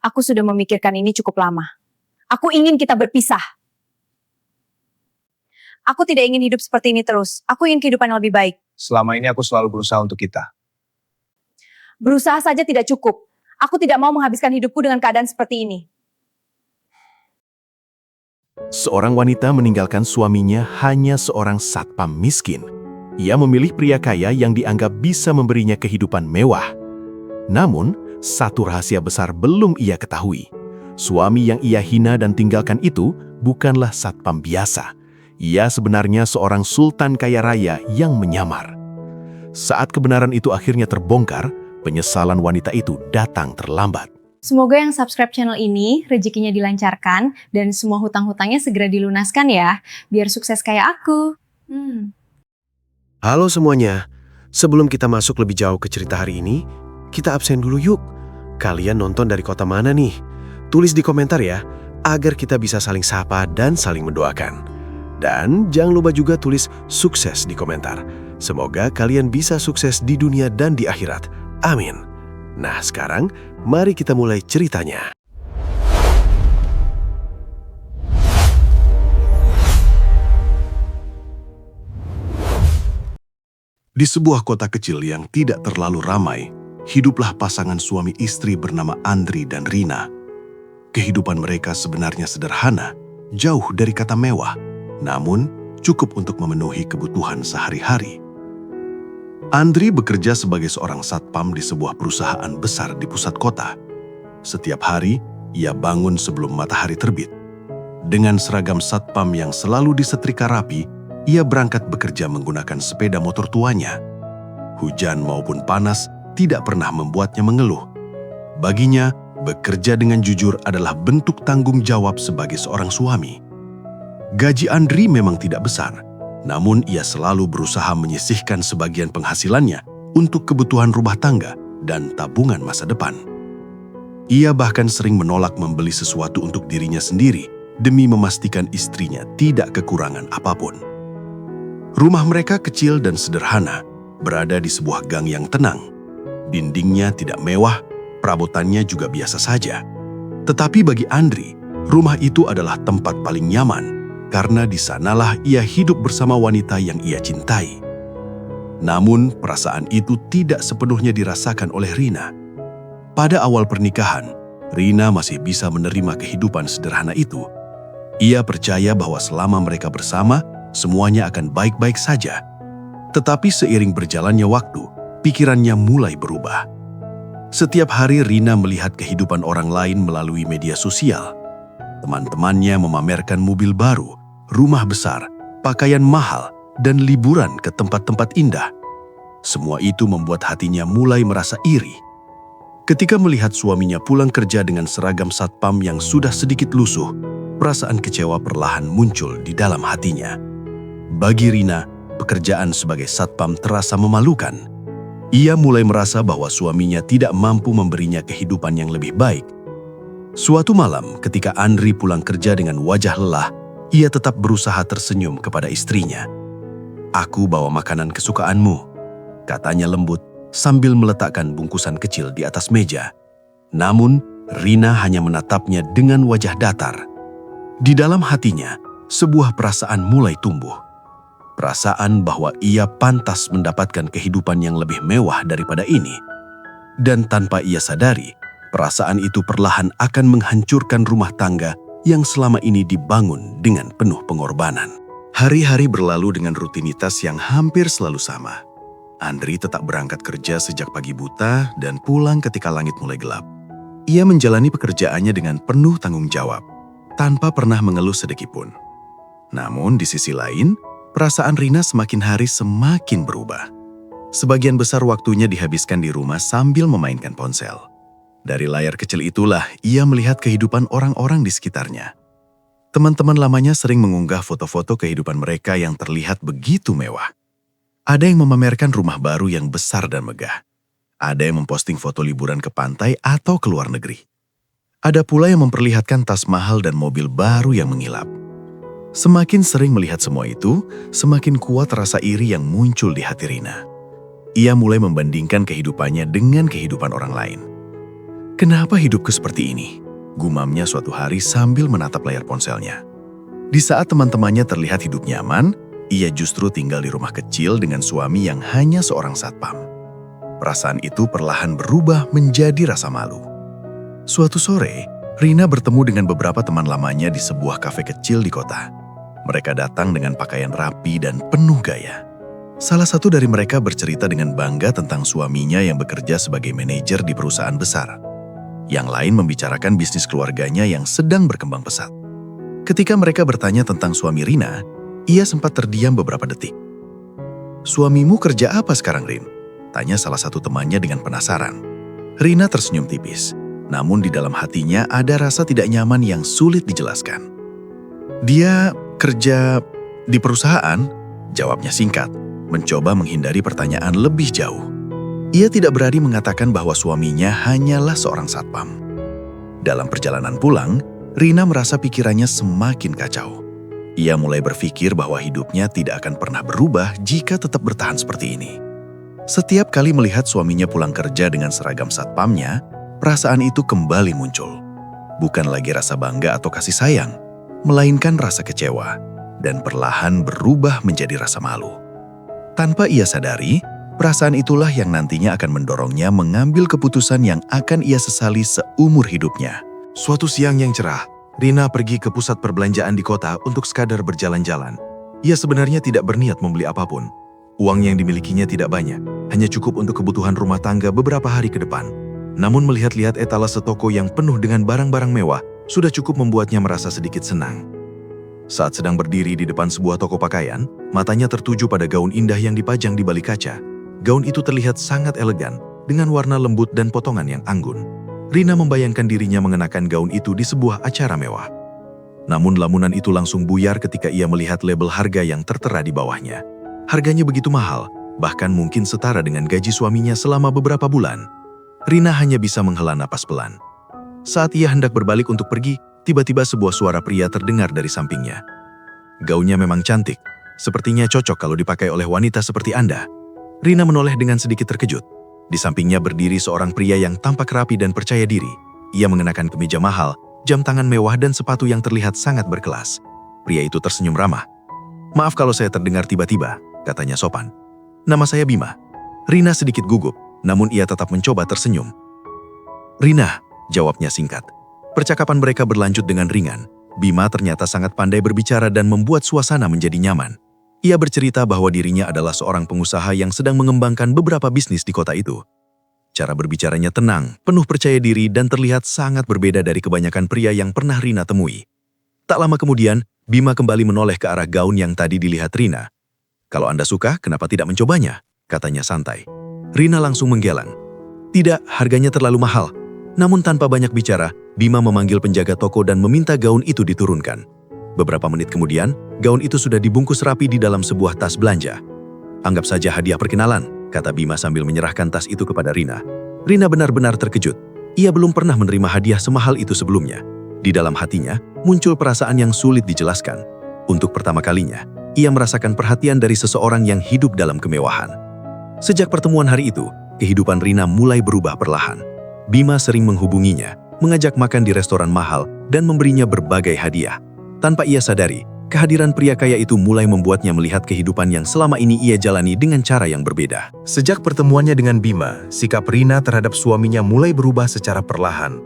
Aku sudah memikirkan ini cukup lama. Aku ingin kita berpisah. Aku tidak ingin hidup seperti ini terus. Aku ingin kehidupan yang lebih baik. Selama ini aku selalu berusaha untuk kita. Berusaha saja tidak cukup. Aku tidak mau menghabiskan hidupku dengan keadaan seperti ini. Seorang wanita meninggalkan suaminya hanya seorang satpam miskin. Ia memilih pria kaya yang dianggap bisa memberinya kehidupan mewah. Namun, satu rahasia besar belum ia ketahui. Suami yang ia hina dan tinggalkan itu bukanlah satpam biasa. Ia sebenarnya seorang sultan kaya raya yang menyamar. Saat kebenaran itu akhirnya terbongkar, penyesalan wanita itu datang terlambat. Semoga yang subscribe channel ini rezekinya dilancarkan dan semua hutang-hutangnya segera dilunaskan ya, biar sukses kayak aku. Halo semuanya, sebelum kita masuk lebih jauh ke cerita hari ini, kita absen dulu yuk. Kalian nonton dari kota mana nih? Tulis di komentar ya, agar kita bisa saling sapa dan saling mendoakan. Dan jangan lupa juga tulis sukses di komentar. Semoga kalian bisa sukses di dunia dan di akhirat. Amin. Nah sekarang, mari kita mulai ceritanya. Di sebuah kota kecil yang tidak terlalu ramai, hiduplah pasangan suami istri bernama Andri dan Rina. Kehidupan mereka sebenarnya sederhana, jauh dari kata mewah, namun cukup untuk memenuhi kebutuhan sehari-hari. Andri bekerja sebagai seorang satpam di sebuah perusahaan besar di pusat kota. Setiap hari, ia bangun sebelum matahari terbit. Dengan seragam satpam yang selalu disetrika rapi, ia berangkat bekerja menggunakan sepeda motor tuanya. Hujan maupun panas tidak pernah membuatnya mengeluh. Baginya, bekerja dengan jujur adalah bentuk tanggung jawab sebagai seorang suami. Gaji Andri memang tidak besar, namun ia selalu berusaha menyisihkan sebagian penghasilannya untuk kebutuhan rumah tangga dan tabungan masa depan. Ia bahkan sering menolak membeli sesuatu untuk dirinya sendiri demi memastikan istrinya tidak kekurangan apapun. Rumah mereka kecil dan sederhana, berada di sebuah gang yang tenang. Dindingnya tidak mewah, perabotannya juga biasa saja. Tetapi bagi Andri, rumah itu adalah tempat paling nyaman, karena di sanalah ia hidup bersama wanita yang ia cintai. Namun, perasaan itu tidak sepenuhnya dirasakan oleh Rina. Pada awal pernikahan, Rina masih bisa menerima kehidupan sederhana itu. Ia percaya bahwa selama mereka bersama, semuanya akan baik-baik saja. Tetapi seiring berjalannya waktu, pikirannya mulai berubah. Setiap hari Rina melihat kehidupan orang lain melalui media sosial. Teman-temannya memamerkan mobil baru, rumah besar, pakaian mahal, dan liburan ke tempat-tempat indah. Semua itu membuat hatinya mulai merasa iri. Ketika melihat suaminya pulang kerja dengan seragam satpam yang sudah sedikit lusuh, perasaan kecewa perlahan muncul di dalam hatinya. Bagi Rina, pekerjaan sebagai satpam terasa memalukan. Ia mulai merasa bahwa suaminya tidak mampu memberinya kehidupan yang lebih baik. Suatu malam, ketika Andri pulang kerja dengan wajah lelah, ia tetap berusaha tersenyum kepada istrinya. "Aku bawa makanan kesukaanmu," katanya lembut sambil meletakkan bungkusan kecil di atas meja. Namun, Rina hanya menatapnya dengan wajah datar. Di dalam hatinya, sebuah perasaan mulai tumbuh. Perasaan bahwa ia pantas mendapatkan kehidupan yang lebih mewah daripada ini. Dan tanpa ia sadari, perasaan itu perlahan akan menghancurkan rumah tangga yang selama ini dibangun dengan penuh pengorbanan. Hari-hari berlalu dengan rutinitas yang hampir selalu sama. Andri tetap berangkat kerja sejak pagi buta dan pulang ketika langit mulai gelap. Ia menjalani pekerjaannya dengan penuh tanggung jawab, tanpa pernah mengeluh sedikitpun. Namun di sisi lain, perasaan Rina semakin hari semakin berubah. Sebagian besar waktunya dihabiskan di rumah sambil memainkan ponsel. Dari layar kecil itulah ia melihat kehidupan orang-orang di sekitarnya. Teman-teman lamanya sering mengunggah foto-foto kehidupan mereka yang terlihat begitu mewah. Ada yang memamerkan rumah baru yang besar dan megah. Ada yang memposting foto liburan ke pantai atau ke luar negeri. Ada pula yang memperlihatkan tas mahal dan mobil baru yang mengilap. Semakin sering melihat semua itu, semakin kuat rasa iri yang muncul di hati Rina. Ia mulai membandingkan kehidupannya dengan kehidupan orang lain. Kenapa hidupku seperti ini? Gumamnya suatu hari sambil menatap layar ponselnya. Di saat teman-temannya terlihat hidup nyaman, ia justru tinggal di rumah kecil dengan suami yang hanya seorang satpam. Perasaan itu perlahan berubah menjadi rasa malu. Suatu sore, Rina bertemu dengan beberapa teman lamanya di sebuah kafe kecil di kota. Mereka datang dengan pakaian rapi dan penuh gaya. Salah satu dari mereka bercerita dengan bangga tentang suaminya yang bekerja sebagai manajer di perusahaan besar. Yang lain membicarakan bisnis keluarganya yang sedang berkembang pesat. Ketika mereka bertanya tentang suami Rina, ia sempat terdiam beberapa detik. "Suamimu kerja apa sekarang, Rin?" tanya salah satu temannya dengan penasaran. Rina tersenyum tipis, namun di dalam hatinya ada rasa tidak nyaman yang sulit dijelaskan. "Dia kerja di perusahaan," jawabnya singkat, mencoba menghindari pertanyaan lebih jauh. Ia tidak berani mengatakan bahwa suaminya hanyalah seorang satpam. Dalam perjalanan pulang, Rina merasa pikirannya semakin kacau. Ia mulai berpikir bahwa hidupnya tidak akan pernah berubah jika tetap bertahan seperti ini. Setiap kali melihat suaminya pulang kerja dengan seragam satpamnya, perasaan itu kembali muncul. Bukan lagi rasa bangga atau kasih sayang, melainkan rasa kecewa, dan perlahan berubah menjadi rasa malu. Tanpa ia sadari, perasaan itulah yang nantinya akan mendorongnya mengambil keputusan yang akan ia sesali seumur hidupnya. Suatu siang yang cerah, Rina pergi ke pusat perbelanjaan di kota untuk sekadar berjalan-jalan. Ia sebenarnya tidak berniat membeli apapun. Uang yang dimilikinya tidak banyak, hanya cukup untuk kebutuhan rumah tangga beberapa hari ke depan. Namun melihat-lihat etalase toko yang penuh dengan barang-barang mewah, sudah cukup membuatnya merasa sedikit senang. Saat sedang berdiri di depan sebuah toko pakaian, matanya tertuju pada gaun indah yang dipajang di balik kaca. Gaun itu terlihat sangat elegan, dengan warna lembut dan potongan yang anggun. Rina membayangkan dirinya mengenakan gaun itu di sebuah acara mewah. Namun lamunan itu langsung buyar ketika ia melihat label harga yang tertera di bawahnya. Harganya begitu mahal, bahkan mungkin setara dengan gaji suaminya selama beberapa bulan. Rina hanya bisa menghela napas pelan. Saat ia hendak berbalik untuk pergi, tiba-tiba sebuah suara pria terdengar dari sampingnya. "Gaunnya memang cantik, sepertinya cocok kalau dipakai oleh wanita seperti Anda." Rina menoleh dengan sedikit terkejut. Di sampingnya berdiri seorang pria yang tampak rapi dan percaya diri. Ia mengenakan kemeja mahal, jam tangan mewah dan sepatu yang terlihat sangat berkelas. Pria itu tersenyum ramah. "Maaf kalau saya terdengar tiba-tiba," katanya sopan. "Nama saya Bima." Rina sedikit gugup, namun ia tetap mencoba tersenyum. "Rina," jawabnya singkat. Percakapan mereka berlanjut dengan ringan. Bima ternyata sangat pandai berbicara dan membuat suasana menjadi nyaman. Ia bercerita bahwa dirinya adalah seorang pengusaha yang sedang mengembangkan beberapa bisnis di kota itu. Cara berbicaranya tenang, penuh percaya diri dan terlihat sangat berbeda dari kebanyakan pria yang pernah Rina temui. Tak lama kemudian, Bima kembali menoleh ke arah gaun yang tadi dilihat Rina. "Kalau Anda suka, kenapa tidak mencobanya?" katanya santai. Rina langsung menggeleng. "Tidak, harganya terlalu mahal." Namun tanpa banyak bicara, Bima memanggil penjaga toko dan meminta gaun itu diturunkan. Beberapa menit kemudian, gaun itu sudah dibungkus rapi di dalam sebuah tas belanja. "Anggap saja hadiah perkenalan," kata Bima sambil menyerahkan tas itu kepada Rina. Rina benar-benar terkejut. Ia belum pernah menerima hadiah semahal itu sebelumnya. Di dalam hatinya, muncul perasaan yang sulit dijelaskan. Untuk pertama kalinya, ia merasakan perhatian dari seseorang yang hidup dalam kemewahan. Sejak pertemuan hari itu, kehidupan Rina mulai berubah perlahan. Bima sering menghubunginya, mengajak makan di restoran mahal, dan memberinya berbagai hadiah. Tanpa ia sadari, kehadiran pria kaya itu mulai membuatnya melihat kehidupan yang selama ini ia jalani dengan cara yang berbeda. Sejak pertemuannya dengan Bima, sikap Rina terhadap suaminya mulai berubah secara perlahan.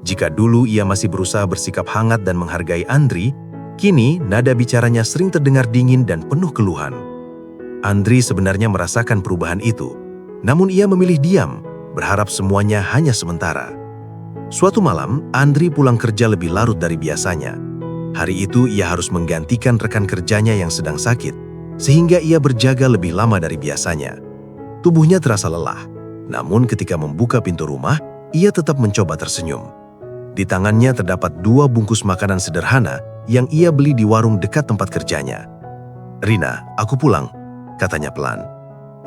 Jika dulu ia masih berusaha bersikap hangat dan menghargai Andri, kini nada bicaranya sering terdengar dingin dan penuh keluhan. Andri sebenarnya merasakan perubahan itu, namun ia memilih diam, berharap semuanya hanya sementara. Suatu malam, Andri pulang kerja lebih larut dari biasanya. Hari itu ia harus menggantikan rekan kerjanya yang sedang sakit, sehingga ia berjaga lebih lama dari biasanya. Tubuhnya terasa lelah, namun ketika membuka pintu rumah, ia tetap mencoba tersenyum. Di tangannya terdapat 2 bungkus makanan sederhana yang ia beli di warung dekat tempat kerjanya. "Rina, aku pulang," katanya pelan.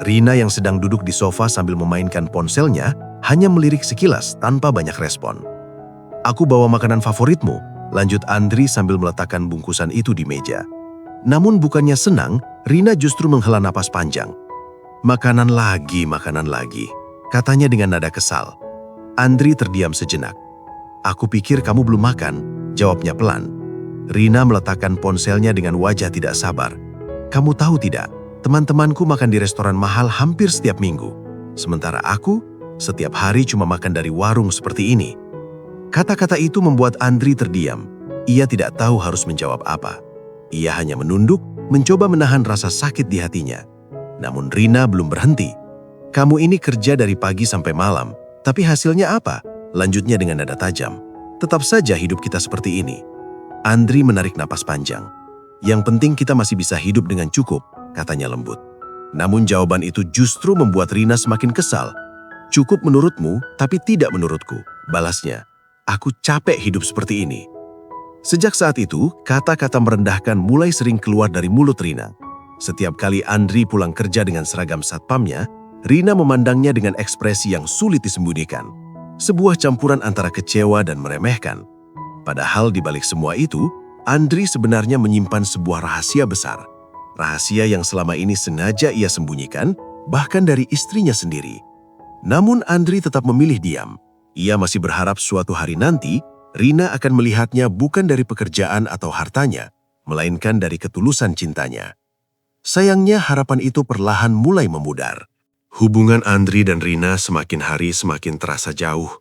Rina yang sedang duduk di sofa sambil memainkan ponselnya, hanya melirik sekilas tanpa banyak respon. "Aku bawa makanan favoritmu," lanjut Andri sambil meletakkan bungkusan itu di meja. Namun bukannya senang, Rina justru menghela napas panjang. Makanan lagi," katanya dengan nada kesal. Andri terdiam sejenak. "Aku pikir kamu belum makan," jawabnya pelan. Rina meletakkan ponselnya dengan wajah tidak sabar. "Kamu tahu tidak, teman-temanku makan di restoran mahal hampir setiap minggu. Sementara aku, setiap hari cuma makan dari warung seperti ini." Kata-kata itu membuat Andri terdiam. Ia tidak tahu harus menjawab apa. Ia hanya menunduk, mencoba menahan rasa sakit di hatinya. Namun Rina belum berhenti. "Kamu ini kerja dari pagi sampai malam, tapi hasilnya apa?" lanjutnya dengan nada tajam. "Tetap saja hidup kita seperti ini." Andri menarik napas panjang. "Yang penting kita masih bisa hidup dengan cukup," katanya lembut. Namun jawaban itu justru membuat Rina semakin kesal. "Cukup menurutmu, tapi tidak menurutku," balasnya. "Aku capek hidup seperti ini." Sejak saat itu, kata-kata merendahkan mulai sering keluar dari mulut Rina. Setiap kali Andri pulang kerja dengan seragam satpamnya, Rina memandangnya dengan ekspresi yang sulit disembunyikan. Sebuah campuran antara kecewa dan meremehkan. Padahal di balik semua itu, Andri sebenarnya menyimpan sebuah rahasia besar. Rahasia yang selama ini sengaja ia sembunyikan, bahkan dari istrinya sendiri. Namun Andri tetap memilih diam. Ia masih berharap suatu hari nanti, Rina akan melihatnya bukan dari pekerjaan atau hartanya, melainkan dari ketulusan cintanya. Sayangnya harapan itu perlahan mulai memudar. Hubungan Andri dan Rina semakin hari semakin terasa jauh.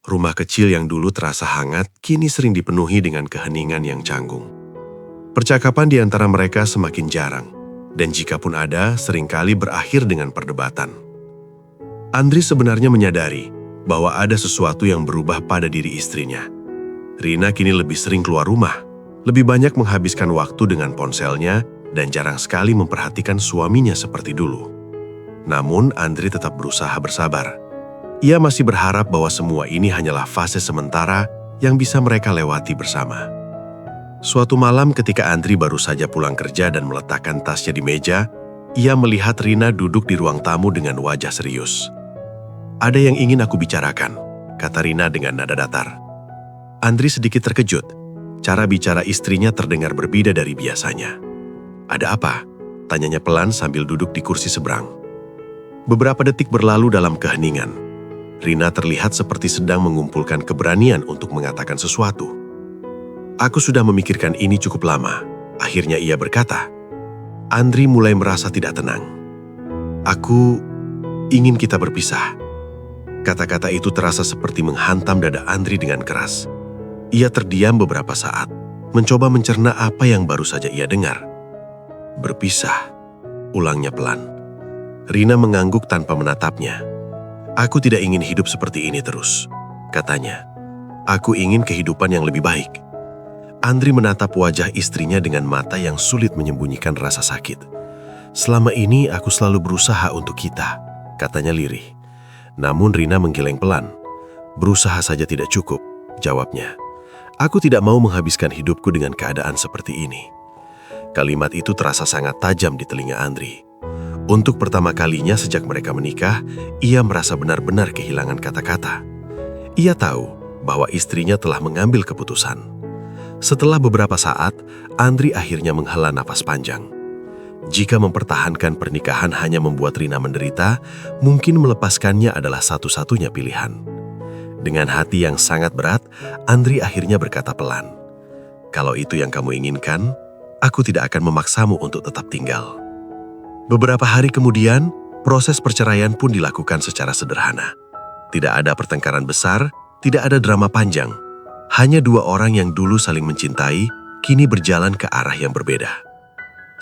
Rumah kecil yang dulu terasa hangat, kini sering dipenuhi dengan keheningan yang canggung. Percakapan di antara mereka semakin jarang, dan jikapun ada, seringkali berakhir dengan perdebatan. Andri sebenarnya menyadari bahwa ada sesuatu yang berubah pada diri istrinya. Rina kini lebih sering keluar rumah, lebih banyak menghabiskan waktu dengan ponselnya, dan jarang sekali memperhatikan suaminya seperti dulu. Namun Andri tetap berusaha bersabar. Ia masih berharap bahwa semua ini hanyalah fase sementara yang bisa mereka lewati bersama. Suatu malam ketika Andri baru saja pulang kerja dan meletakkan tasnya di meja, ia melihat Rina duduk di ruang tamu dengan wajah serius. "Ada yang ingin aku bicarakan," kata Rina dengan nada datar. Andri sedikit terkejut. Cara bicara istrinya terdengar berbeda dari biasanya. "Ada apa?" tanyanya pelan sambil duduk di kursi seberang. Beberapa detik berlalu dalam keheningan. Rina terlihat seperti sedang mengumpulkan keberanian untuk mengatakan sesuatu. "Aku sudah memikirkan ini cukup lama," akhirnya ia berkata. Andri mulai merasa tidak tenang. "Aku ingin kita berpisah." Kata-kata itu terasa seperti menghantam dada Andri dengan keras. Ia terdiam beberapa saat, mencoba mencerna apa yang baru saja ia dengar. "Berpisah," ulangnya pelan. Rina mengangguk tanpa menatapnya. "Aku tidak ingin hidup seperti ini terus," katanya. "Aku ingin kehidupan yang lebih baik." Andri menatap wajah istrinya dengan mata yang sulit menyembunyikan rasa sakit. "Selama ini aku selalu berusaha untuk kita," katanya lirih. Namun Rina menggeleng pelan. "Berusaha saja tidak cukup," jawabnya. "Aku tidak mau menghabiskan hidupku dengan keadaan seperti ini." Kalimat itu terasa sangat tajam di telinga Andri. Untuk pertama kalinya sejak mereka menikah, ia merasa benar-benar kehilangan kata-kata. Ia tahu bahwa istrinya telah mengambil keputusan. Setelah beberapa saat, Andri akhirnya menghela napas panjang. Jika mempertahankan pernikahan hanya membuat Rina menderita, mungkin melepaskannya adalah satu-satunya pilihan. Dengan hati yang sangat berat, Andri akhirnya berkata pelan, "Kalau itu yang kamu inginkan, aku tidak akan memaksamu untuk tetap tinggal." Beberapa hari kemudian, proses perceraian pun dilakukan secara sederhana. Tidak ada pertengkaran besar, tidak ada drama panjang. Hanya dua orang yang dulu saling mencintai, kini berjalan ke arah yang berbeda.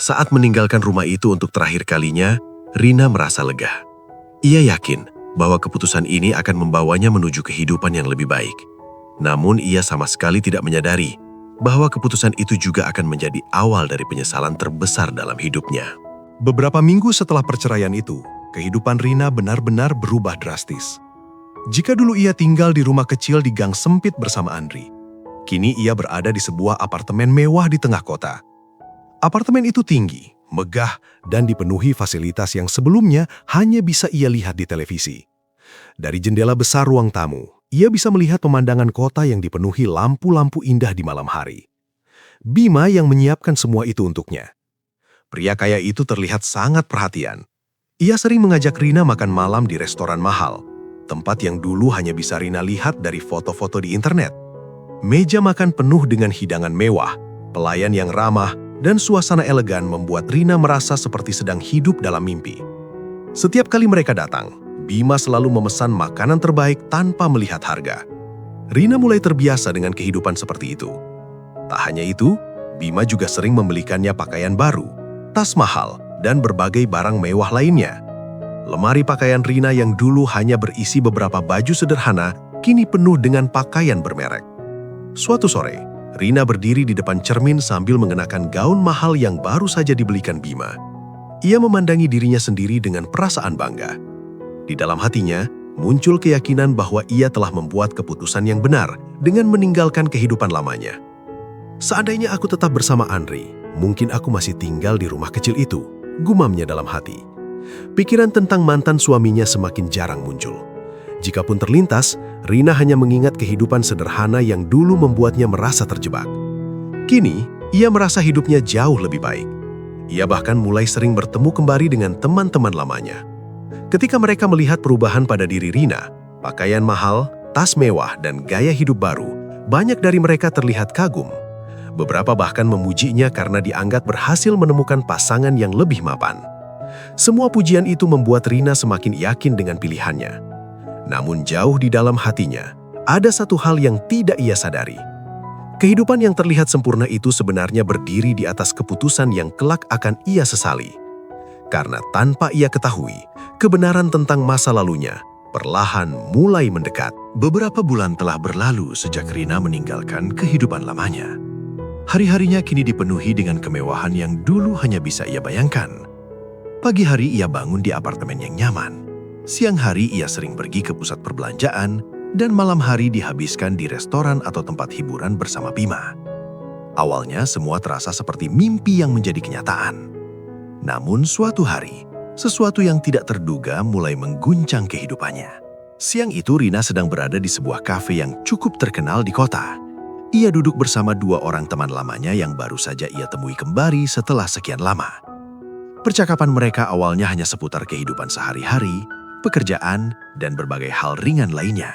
Saat meninggalkan rumah itu untuk terakhir kalinya, Rina merasa lega. Ia yakin bahwa keputusan ini akan membawanya menuju kehidupan yang lebih baik. Namun ia sama sekali tidak menyadari bahwa keputusan itu juga akan menjadi awal dari penyesalan terbesar dalam hidupnya. Beberapa minggu setelah perceraian itu, kehidupan Rina benar-benar berubah drastis. Jika dulu ia tinggal di rumah kecil di gang sempit bersama Andri, kini ia berada di sebuah apartemen mewah di tengah kota. Apartemen itu tinggi, megah, dan dipenuhi fasilitas yang sebelumnya hanya bisa ia lihat di televisi. Dari jendela besar ruang tamu, ia bisa melihat pemandangan kota yang dipenuhi lampu-lampu indah di malam hari. Bima yang menyiapkan semua itu untuknya. Pria kaya itu terlihat sangat perhatian. Ia sering mengajak Rina makan malam di restoran mahal. tempat yang dulu hanya bisa Rina lihat dari foto-foto di internet. Meja makan penuh dengan hidangan mewah, pelayan yang ramah, dan suasana elegan membuat Rina merasa seperti sedang hidup dalam mimpi. Setiap kali mereka datang, Bima selalu memesan makanan terbaik tanpa melihat harga. Rina mulai terbiasa dengan kehidupan seperti itu. Tak hanya itu, Bima juga sering membelikannya pakaian baru, tas mahal, dan berbagai barang mewah lainnya. Lemari pakaian Rina yang dulu hanya berisi beberapa baju sederhana, kini penuh dengan pakaian bermerek. Suatu sore, Rina berdiri di depan cermin sambil mengenakan gaun mahal yang baru saja dibelikan Bima. Ia memandangi dirinya sendiri dengan perasaan bangga. Di dalam hatinya, muncul keyakinan bahwa ia telah membuat keputusan yang benar dengan meninggalkan kehidupan lamanya. Seandainya aku tetap bersama Andri, mungkin aku masih tinggal di rumah kecil itu, gumamnya dalam hati. Pikiran tentang mantan suaminya semakin jarang muncul. Jikapun terlintas, Rina hanya mengingat kehidupan sederhana yang dulu membuatnya merasa terjebak. Kini, ia merasa hidupnya jauh lebih baik. Ia bahkan mulai sering bertemu kembali dengan teman-teman lamanya. Ketika mereka melihat perubahan pada diri Rina, pakaian mahal, tas mewah, dan gaya hidup baru, banyak dari mereka terlihat kagum. Beberapa bahkan memujinya karena dianggap berhasil menemukan pasangan yang lebih mapan. Semua pujian itu membuat Rina semakin yakin dengan pilihannya. Namun jauh di dalam hatinya, ada satu hal yang tidak ia sadari. Kehidupan yang terlihat sempurna itu sebenarnya berdiri di atas keputusan yang kelak akan ia sesali. Karena tanpa ia ketahui, kebenaran tentang masa lalunya perlahan mulai mendekat. Beberapa bulan telah berlalu sejak Rina meninggalkan kehidupan lamanya. Hari-harinya kini dipenuhi dengan kemewahan yang dulu hanya bisa ia bayangkan. Pagi hari ia bangun di apartemen yang nyaman. Siang hari ia sering pergi ke pusat perbelanjaan, dan malam hari dihabiskan di restoran atau tempat hiburan bersama Bima. Awalnya semua terasa seperti mimpi yang menjadi kenyataan. Namun suatu hari, sesuatu yang tidak terduga mulai mengguncang kehidupannya. Siang itu Rina sedang berada di sebuah kafe yang cukup terkenal di kota. Ia duduk bersama dua orang teman lamanya yang baru saja ia temui kembali setelah sekian lama. Percakapan mereka awalnya hanya seputar kehidupan sehari-hari, pekerjaan, dan berbagai hal ringan lainnya.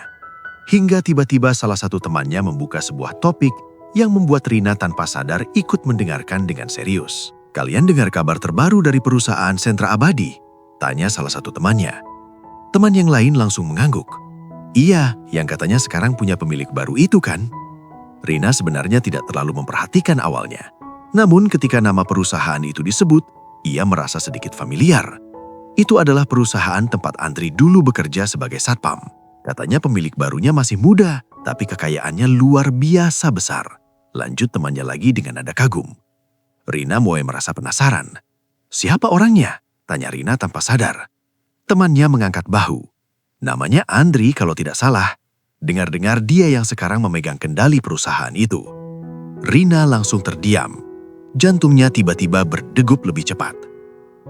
Hingga tiba-tiba salah satu temannya membuka sebuah topik yang membuat Rina tanpa sadar ikut mendengarkan dengan serius. "Kalian dengar kabar terbaru dari perusahaan Sentra Abadi?" tanya salah satu temannya. Teman yang lain langsung mengangguk. "Iya, yang katanya sekarang punya pemilik baru itu kan?" Rina sebenarnya tidak terlalu memperhatikan awalnya. Namun ketika nama perusahaan itu disebut, ia merasa sedikit familiar. Itu adalah perusahaan tempat Andri dulu bekerja sebagai satpam. Katanya pemilik barunya masih muda, tapi kekayaannya luar biasa besar. Lanjut temannya lagi dengan nada kagum. Rina mulai merasa penasaran. "Siapa orangnya?" tanya Rina tanpa sadar. Temannya mengangkat bahu. "Namanya Andri kalau tidak salah. Dengar-dengar dia yang sekarang memegang kendali perusahaan itu." Rina langsung terdiam. Jantungnya tiba-tiba berdegup lebih cepat.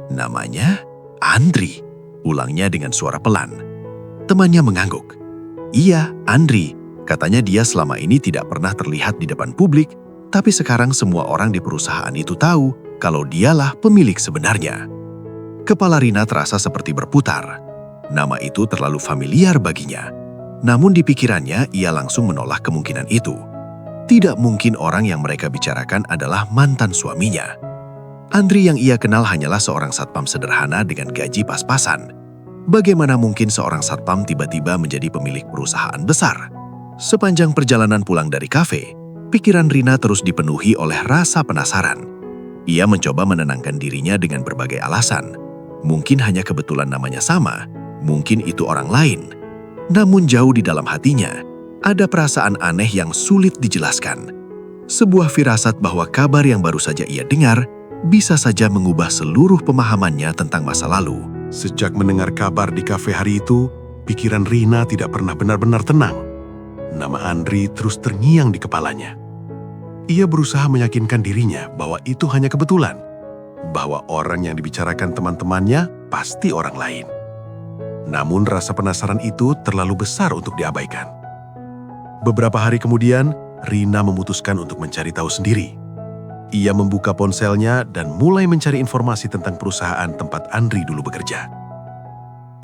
"Namanya Andri," ulangnya dengan suara pelan. Temannya mengangguk. "Iya, Andri. Katanya dia selama ini tidak pernah terlihat di depan publik, tapi sekarang semua orang di perusahaan itu tahu kalau dialah pemilik sebenarnya." Kepala Rina terasa seperti berputar. Nama itu terlalu familiar baginya. Namun di pikirannya ia langsung menolak kemungkinan itu. Tidak mungkin orang yang mereka bicarakan adalah mantan suaminya. Andri yang ia kenal hanyalah seorang satpam sederhana dengan gaji pas-pasan. Bagaimana mungkin seorang satpam tiba-tiba menjadi pemilik perusahaan besar? Sepanjang perjalanan pulang dari kafe, pikiran Rina terus dipenuhi oleh rasa penasaran. Ia mencoba menenangkan dirinya dengan berbagai alasan. Mungkin hanya kebetulan namanya sama, mungkin itu orang lain. Namun jauh di dalam hatinya, ada perasaan aneh yang sulit dijelaskan. Sebuah firasat bahwa kabar yang baru saja ia dengar bisa saja mengubah seluruh pemahamannya tentang masa lalu. Sejak mendengar kabar di kafe hari itu, pikiran Rina tidak pernah benar-benar tenang. Nama Andri terus terngiang di kepalanya. Ia berusaha meyakinkan dirinya bahwa itu hanya kebetulan, bahwa orang yang dibicarakan teman-temannya pasti orang lain. Namun rasa penasaran itu terlalu besar untuk diabaikan. Beberapa hari kemudian, Rina memutuskan untuk mencari tahu sendiri. Ia membuka ponselnya dan mulai mencari informasi tentang perusahaan tempat Andri dulu bekerja.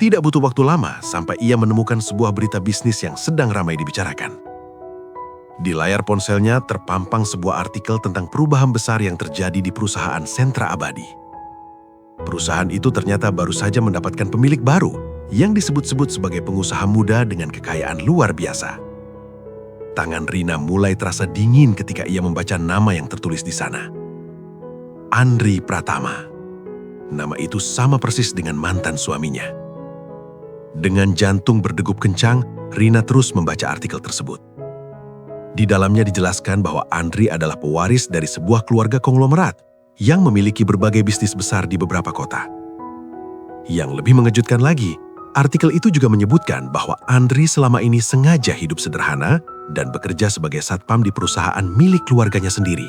Tidak butuh waktu lama sampai ia menemukan sebuah berita bisnis yang sedang ramai dibicarakan. Di layar ponselnya terpampang sebuah artikel tentang perubahan besar yang terjadi di perusahaan Sentra Abadi. Perusahaan itu ternyata baru saja mendapatkan pemilik baru yang disebut-sebut sebagai pengusaha muda dengan kekayaan luar biasa. Tangan Rina mulai terasa dingin ketika ia membaca nama yang tertulis di sana. Andri Pratama. Nama itu sama persis dengan mantan suaminya. Dengan jantung berdegup kencang, Rina terus membaca artikel tersebut. Di dalamnya dijelaskan bahwa Andri adalah pewaris dari sebuah keluarga konglomerat yang memiliki berbagai bisnis besar di beberapa kota. Yang lebih mengejutkan lagi, artikel itu juga menyebutkan bahwa Andri selama ini sengaja hidup sederhana dan bekerja sebagai satpam di perusahaan milik keluarganya sendiri.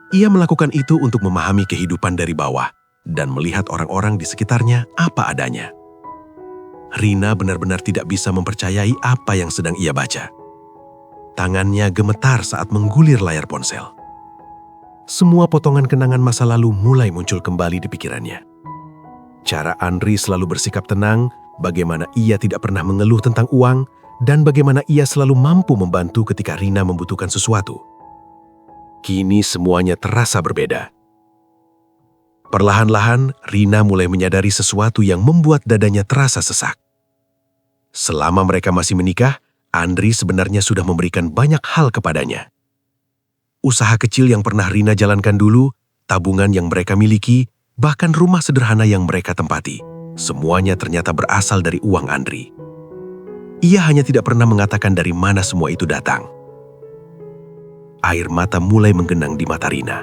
Ia melakukan itu untuk memahami kehidupan dari bawah dan melihat orang-orang di sekitarnya apa adanya. Rina benar-benar tidak bisa mempercayai apa yang sedang ia baca. Tangannya gemetar saat menggulir layar ponsel. Semua potongan kenangan masa lalu mulai muncul kembali di pikirannya. Cara Andri selalu bersikap tenang, bagaimana ia tidak pernah mengeluh tentang uang, dan bagaimana ia selalu mampu membantu ketika Rina membutuhkan sesuatu. Kini semuanya terasa berbeda. Perlahan-lahan, Rina mulai menyadari sesuatu yang membuat dadanya terasa sesak. Selama mereka masih menikah, Andri sebenarnya sudah memberikan banyak hal kepadanya. Usaha kecil yang pernah Rina jalankan dulu, tabungan yang mereka miliki, bahkan rumah sederhana yang mereka tempati, semuanya ternyata berasal dari uang Andri. Ia hanya tidak pernah mengatakan dari mana semua itu datang. Air mata mulai menggenang di mata Rina.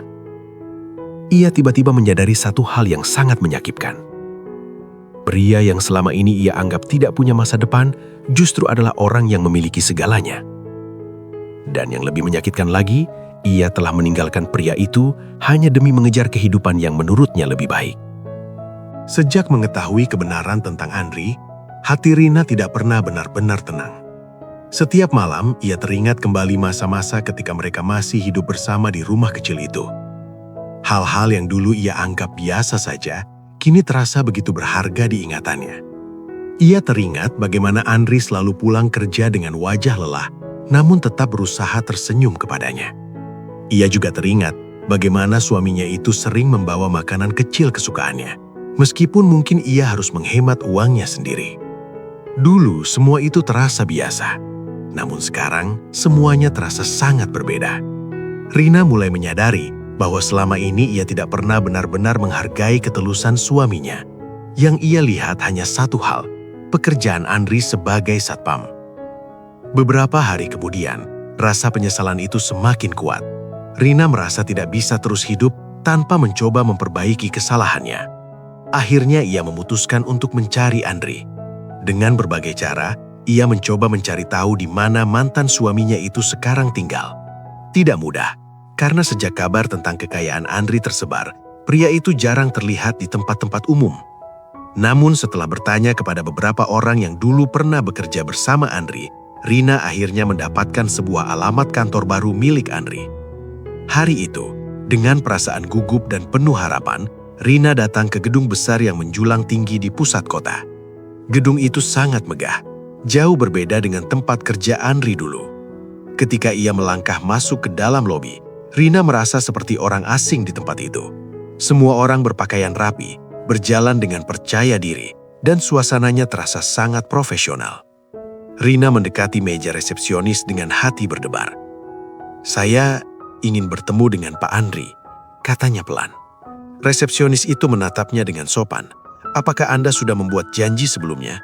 Ia tiba-tiba menyadari satu hal yang sangat menyakitkan. Pria yang selama ini ia anggap tidak punya masa depan justru adalah orang yang memiliki segalanya. Dan yang lebih menyakitkan lagi, ia telah meninggalkan pria itu hanya demi mengejar kehidupan yang menurutnya lebih baik. Sejak mengetahui kebenaran tentang Andri, hati Rina tidak pernah benar-benar tenang. Setiap malam, ia teringat kembali masa-masa ketika mereka masih hidup bersama di rumah kecil itu. Hal-hal yang dulu ia anggap biasa saja, kini terasa begitu berharga di ingatannya. Ia teringat bagaimana Andri selalu pulang kerja dengan wajah lelah, namun tetap berusaha tersenyum kepadanya. Ia juga teringat bagaimana suaminya itu sering membawa makanan kecil kesukaannya, meskipun mungkin ia harus menghemat uangnya sendiri. Dulu semua itu terasa biasa, namun sekarang semuanya terasa sangat berbeda. Rina mulai menyadari bahwa selama ini ia tidak pernah benar-benar menghargai ketulusan suaminya. Yang ia lihat hanya satu hal, pekerjaan Andri sebagai satpam. Beberapa hari kemudian, rasa penyesalan itu semakin kuat. Rina merasa tidak bisa terus hidup tanpa mencoba memperbaiki kesalahannya. Akhirnya ia memutuskan untuk mencari Andri. Dengan berbagai cara, ia mencoba mencari tahu di mana mantan suaminya itu sekarang tinggal. Tidak mudah. Karena sejak kabar tentang kekayaan Andri tersebar, pria itu jarang terlihat di tempat-tempat umum. Namun setelah bertanya kepada beberapa orang yang dulu pernah bekerja bersama Andri, Rina akhirnya mendapatkan sebuah alamat kantor baru milik Andri. Hari itu, dengan perasaan gugup dan penuh harapan, Rina datang ke gedung besar yang menjulang tinggi di pusat kota. Gedung itu sangat megah, jauh berbeda dengan tempat kerja Andri dulu. Ketika ia melangkah masuk ke dalam lobi, Rina merasa seperti orang asing di tempat itu. Semua orang berpakaian rapi, berjalan dengan percaya diri, dan suasananya terasa sangat profesional. Rina mendekati meja resepsionis dengan hati berdebar. "Saya ingin bertemu dengan Pak Andri," katanya pelan. Resepsionis itu menatapnya dengan sopan. "Apakah Anda sudah membuat janji sebelumnya?"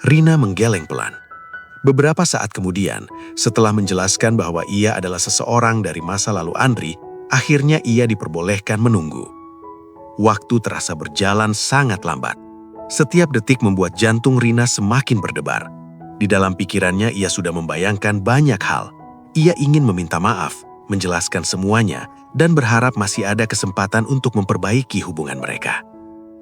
Rina menggeleng pelan. Beberapa saat kemudian, setelah menjelaskan bahwa ia adalah seseorang dari masa lalu Andri, akhirnya ia diperbolehkan menunggu. Waktu terasa berjalan sangat lambat. Setiap detik membuat jantung Rina semakin berdebar. Di dalam pikirannya ia sudah membayangkan banyak hal. Ia ingin meminta maaf, menjelaskan semuanya, dan berharap masih ada kesempatan untuk memperbaiki hubungan mereka.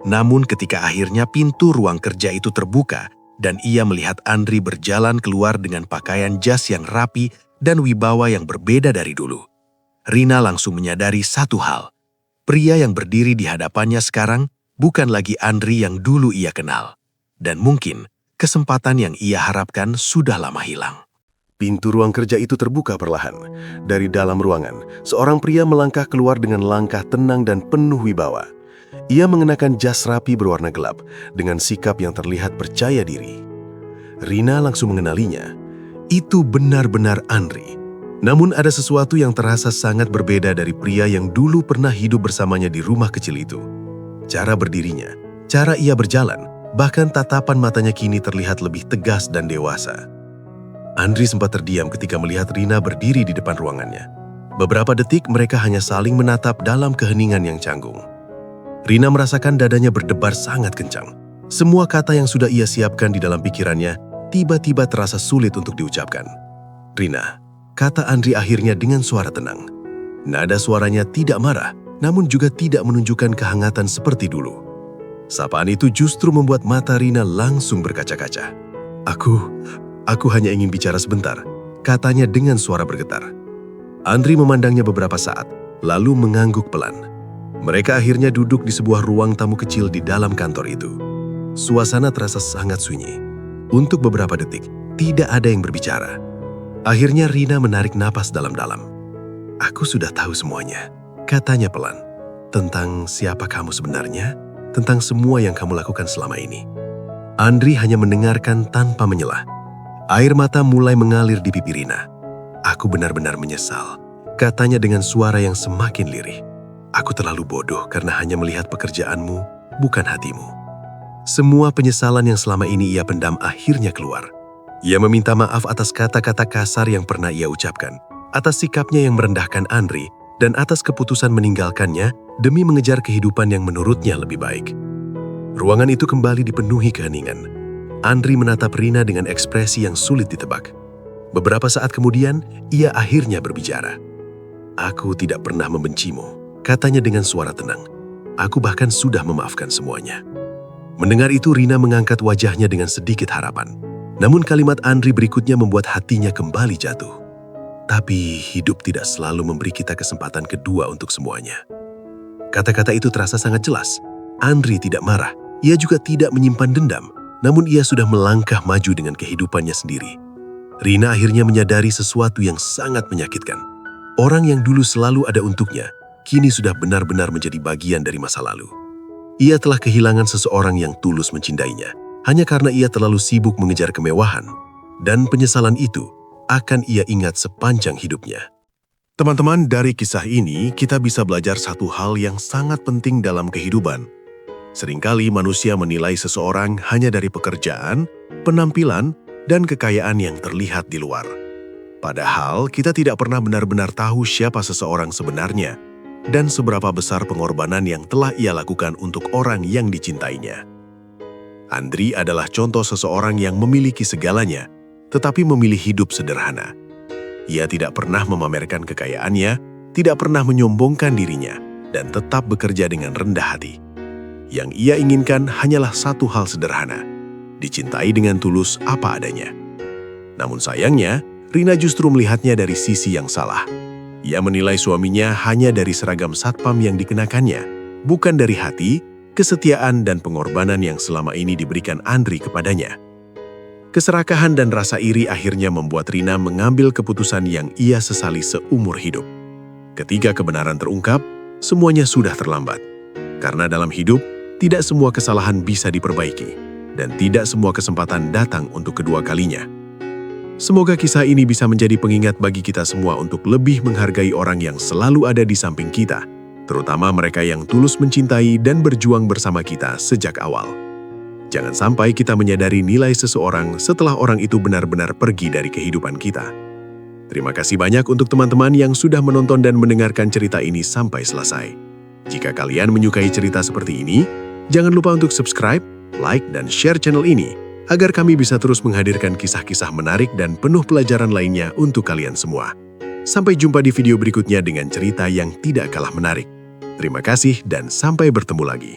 Namun ketika akhirnya pintu ruang kerja itu terbuka, dan ia melihat Andri berjalan keluar dengan pakaian jas yang rapi dan wibawa yang berbeda dari dulu, Rina langsung menyadari satu hal. Pria yang berdiri di hadapannya sekarang bukan lagi Andri yang dulu ia kenal. dan mungkin kesempatan yang ia harapkan sudah lama hilang. Pintu ruang kerja itu terbuka perlahan. Dari dalam ruangan, seorang pria melangkah keluar dengan langkah tenang dan penuh wibawa. Ia mengenakan jas rapi berwarna gelap dengan sikap yang terlihat percaya diri. Rina langsung mengenalinya. Itu benar-benar Andri. Namun ada sesuatu yang terasa sangat berbeda dari pria yang dulu pernah hidup bersamanya di rumah kecil itu. Cara berdirinya, cara ia berjalan, bahkan tatapan matanya kini terlihat lebih tegas dan dewasa. Andri sempat terdiam ketika melihat Rina berdiri di depan ruangannya. Beberapa detik mereka hanya saling menatap dalam keheningan yang canggung. Rina merasakan dadanya berdebar sangat kencang. Semua kata yang sudah ia siapkan di dalam pikirannya tiba-tiba terasa sulit untuk diucapkan. "Rina," kata Andri akhirnya dengan suara tenang. Nada suaranya tidak marah, namun juga tidak menunjukkan kehangatan seperti dulu. Sapaan itu justru membuat mata Rina langsung berkaca-kaca. Aku hanya ingin bicara sebentar," katanya dengan suara bergetar. Andri memandangnya beberapa saat, lalu mengangguk pelan. Mereka akhirnya duduk di sebuah ruang tamu kecil di dalam kantor itu. Suasana terasa sangat sunyi. Untuk beberapa detik, tidak ada yang berbicara. Akhirnya Rina menarik napas dalam-dalam. "Aku sudah tahu semuanya," katanya pelan. "Tentang siapa kamu sebenarnya, tentang semua yang kamu lakukan selama ini." Andri hanya mendengarkan tanpa menyelah. Air mata mulai mengalir di pipi Rina. "Aku benar-benar menyesal," katanya dengan suara yang semakin lirih. "Aku terlalu bodoh karena hanya melihat pekerjaanmu, bukan hatimu." Semua penyesalan yang selama ini ia pendam akhirnya keluar. Ia meminta maaf atas kata-kata kasar yang pernah ia ucapkan, atas sikapnya yang merendahkan Andri, dan atas keputusan meninggalkannya demi mengejar kehidupan yang menurutnya lebih baik. Ruangan itu kembali dipenuhi keheningan. Andri menatap Rina dengan ekspresi yang sulit ditebak. Beberapa saat kemudian, ia akhirnya berbicara. "Aku tidak pernah membencimu," katanya dengan suara tenang. "Aku bahkan sudah memaafkan semuanya." Mendengar itu, Rina mengangkat wajahnya dengan sedikit harapan. Namun kalimat Andri berikutnya membuat hatinya kembali jatuh. "Tapi hidup tidak selalu memberi kita kesempatan kedua untuk semuanya." Kata-kata itu terasa sangat jelas. Andri tidak marah, ia juga tidak menyimpan dendam. Namun ia sudah melangkah maju dengan kehidupannya sendiri. Rina akhirnya menyadari sesuatu yang sangat menyakitkan. Orang yang dulu selalu ada untuknya, kini sudah benar-benar menjadi bagian dari masa lalu. Ia telah kehilangan seseorang yang tulus mencintainya, hanya karena ia terlalu sibuk mengejar kemewahan. Dan penyesalan itu akan ia ingat sepanjang hidupnya. Teman-teman, dari kisah ini kita bisa belajar satu hal yang sangat penting dalam kehidupan. Seringkali manusia menilai seseorang hanya dari pekerjaan, penampilan, dan kekayaan yang terlihat di luar. Padahal kita tidak pernah benar-benar tahu siapa seseorang sebenarnya dan seberapa besar pengorbanan yang telah ia lakukan untuk orang yang dicintainya. Andri adalah contoh seseorang yang memiliki segalanya, tetapi memilih hidup sederhana. Ia tidak pernah memamerkan kekayaannya, tidak pernah menyombongkan dirinya, dan tetap bekerja dengan rendah hati. Yang ia inginkan hanyalah satu hal sederhana, dicintai dengan tulus apa adanya. Namun sayangnya, Rina justru melihatnya dari sisi yang salah. Ia menilai suaminya hanya dari seragam satpam yang dikenakannya, bukan dari hati, kesetiaan, dan pengorbanan yang selama ini diberikan Andri kepadanya. Keserakahan dan rasa iri akhirnya membuat Rina mengambil keputusan yang ia sesali seumur hidup. Ketika kebenaran terungkap, semuanya sudah terlambat. Karena dalam hidup, tidak semua kesalahan bisa diperbaiki, dan tidak semua kesempatan datang untuk kedua kalinya. Semoga kisah ini bisa menjadi pengingat bagi kita semua untuk lebih menghargai orang yang selalu ada di samping kita, terutama mereka yang tulus mencintai dan berjuang bersama kita sejak awal. Jangan sampai kita menyadari nilai seseorang setelah orang itu benar-benar pergi dari kehidupan kita. Terima kasih banyak untuk teman-teman yang sudah menonton dan mendengarkan cerita ini sampai selesai. Jika kalian menyukai cerita seperti ini, jangan lupa untuk subscribe, like, dan share channel ini agar kami bisa terus menghadirkan kisah-kisah menarik dan penuh pelajaran lainnya untuk kalian semua. Sampai jumpa di video berikutnya dengan cerita yang tidak kalah menarik. Terima kasih dan sampai bertemu lagi.